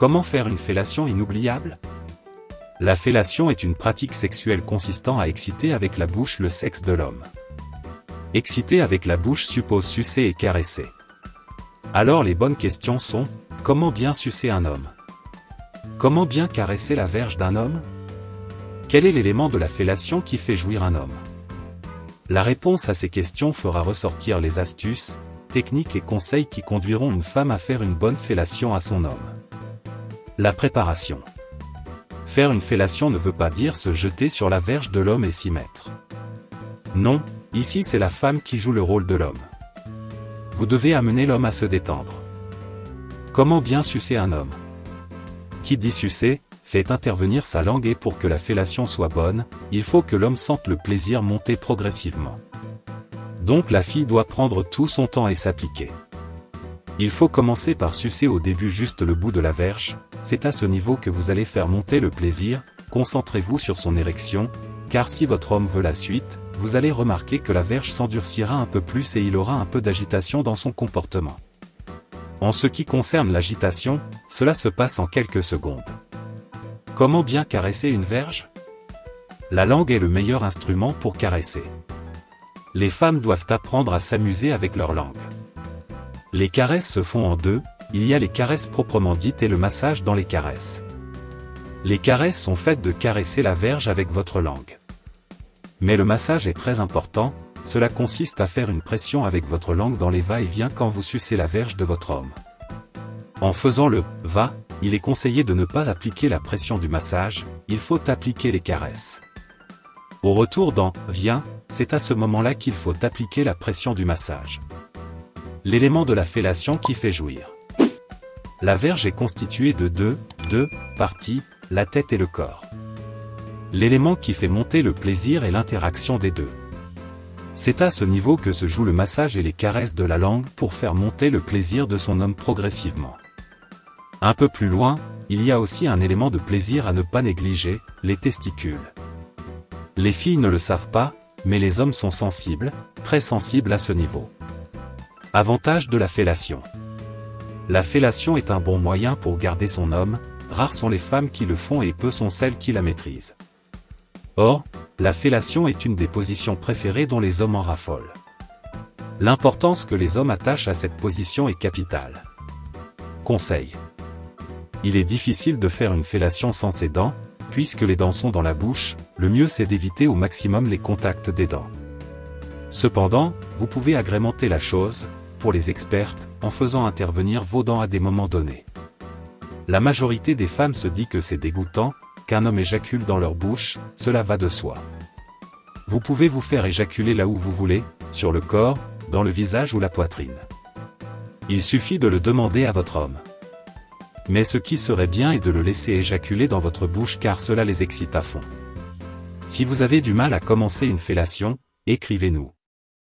Comment faire une fellation inoubliable? La fellation est une pratique sexuelle consistant à exciter avec la bouche le sexe de l'homme. Exciter avec la bouche suppose sucer et caresser. Alors les bonnes questions sont, comment bien sucer un homme? Comment bien caresser la verge d'un homme? Quel est l'élément de la fellation qui fait jouir un homme? La réponse à ces questions fera ressortir les astuces, techniques et conseils qui conduiront une femme à faire une bonne fellation à son homme. La préparation. Faire une fellation ne veut pas dire se jeter sur la verge de l'homme et s'y mettre. Non, ici c'est la femme qui joue le rôle de l'homme. Vous devez amener l'homme à se détendre. Comment bien sucer un homme? Qui dit sucer, fait intervenir sa langue et pour que la fellation soit bonne, il faut que l'homme sente le plaisir monter progressivement. Donc la fille doit prendre tout son temps et s'appliquer. Il faut commencer par sucer au début juste le bout de la verge, c'est à ce niveau que vous allez faire monter le plaisir, concentrez-vous sur son érection, car si votre homme veut la suite, vous allez remarquer que la verge s'endurcira un peu plus et il aura un peu d'agitation dans son comportement. En ce qui concerne l'agitation, cela se passe en quelques secondes. Comment bien caresser une verge? La langue est le meilleur instrument pour caresser. Les femmes doivent apprendre à s'amuser avec leur langue. Les caresses se font en deux, il y a les caresses proprement dites et le massage dans les caresses. Les caresses sont faites de caresser la verge avec votre langue. Mais le massage est très important, cela consiste à faire une pression avec votre langue dans les va-et-vient quand vous sucez la verge de votre homme. En faisant le « va », il est conseillé de ne pas appliquer la pression du massage, il faut appliquer les caresses. Au retour dans « viens », c'est à ce moment-là qu'il faut appliquer la pression du massage. L'élément de la fellation qui fait jouir. La verge est constituée de deux parties, la tête et le corps. L'élément qui fait monter le plaisir est l'interaction des deux. C'est à ce niveau que se joue le massage et les caresses de la langue pour faire monter le plaisir de son homme progressivement. Un peu plus loin, il y a aussi un élément de plaisir à ne pas négliger, les testicules. Les filles ne le savent pas, mais les hommes sont sensibles, très sensibles à ce niveau. Avantage de la fellation. La fellation est un bon moyen pour garder son homme, rares sont les femmes qui le font et peu sont celles qui la maîtrisent. Or, la fellation est une des positions préférées dont les hommes en raffolent. L'importance que les hommes attachent à cette position est capitale. Conseil. Il est difficile de faire une fellation sans ses dents, puisque les dents sont dans la bouche, le mieux c'est d'éviter au maximum les contacts des dents. Cependant, vous pouvez agrémenter la chose, pour les expertes, en faisant intervenir vos dents à des moments donnés. La majorité des femmes se dit que c'est dégoûtant, qu'un homme éjacule dans leur bouche, cela va de soi. Vous pouvez vous faire éjaculer là où vous voulez, sur le corps, dans le visage ou la poitrine. Il suffit de le demander à votre homme. Mais ce qui serait bien est de le laisser éjaculer dans votre bouche car cela les excite à fond. Si vous avez du mal à commencer une fellation, écrivez-nous.